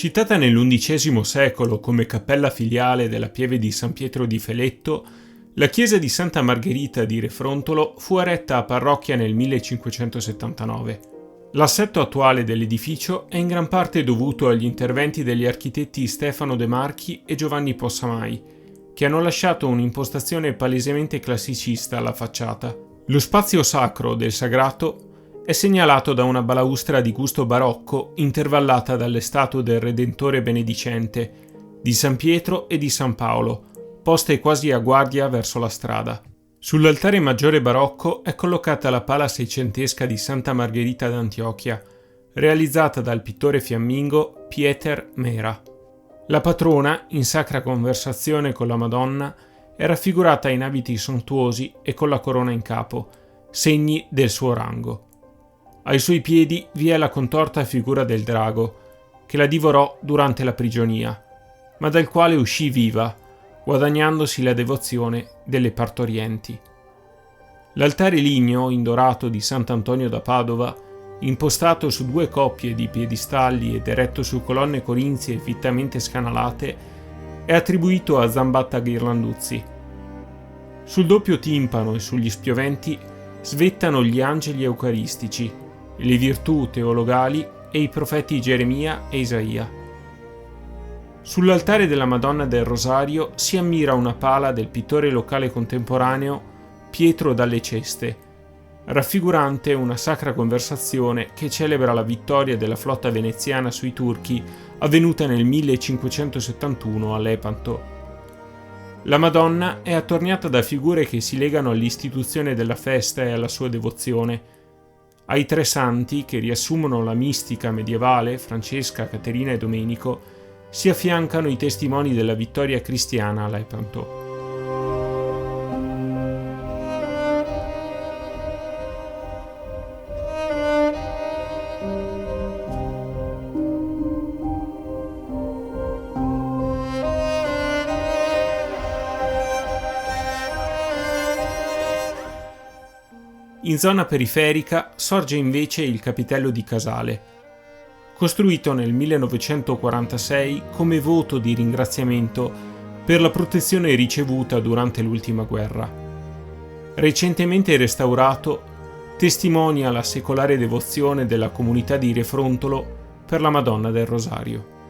Citata nell'undicesimo secolo come cappella filiale della pieve di San Pietro di Feletto, la chiesa di Santa Margherita di Refrontolo fu eretta a parrocchia nel 1579. L'assetto attuale dell'edificio è in gran parte dovuto agli interventi degli architetti Stefano De Marchi e Giovanni Possamai, che hanno lasciato un'impostazione palesemente classicista alla facciata. Lo spazio sacro del sagrato è segnalato da una balaustra di gusto barocco intervallata dalle statue del Redentore benedicente, di San Pietro e di San Paolo, poste quasi a guardia verso la strada. Sull'altare maggiore barocco è collocata la pala seicentesca di Santa Margherita d'Antiochia, realizzata dal pittore fiammingo Pieter Mera. La patrona, in sacra conversazione con la Madonna, è raffigurata in abiti sontuosi e con la corona in capo, segni del suo rango. Ai suoi piedi vi è la contorta figura del drago, che la divorò durante la prigionia, ma dal quale uscì viva, guadagnandosi la devozione delle partorienti. L'altare ligneo in dorato di Sant'Antonio da Padova, impostato su 2 coppie di piedistalli ed eretto su colonne corinzie fittamente scanalate, è attribuito a Zambatta Ghirlanduzzi. Sul doppio timpano e sugli spioventi svettano gli angeli eucaristici, le virtù teologali e i profeti Geremia e Isaia. Sull'altare della Madonna del Rosario si ammira una pala del pittore locale contemporaneo Pietro dalle Ceste, raffigurante una sacra conversazione che celebra la vittoria della flotta veneziana sui turchi avvenuta nel 1571 a Lepanto. La Madonna è attorniata da figure che si legano all'istituzione della festa e alla sua devozione. Ai 3 santi, che riassumono la mistica medievale, Francesca, Caterina e Domenico, si affiancano i testimoni della vittoria cristiana a Lepanto. In zona periferica sorge invece il capitello di Casale, costruito nel 1946 come voto di ringraziamento per la protezione ricevuta durante l'ultima guerra. Recentemente restaurato, testimonia la secolare devozione della comunità di Refrontolo per la Madonna del Rosario.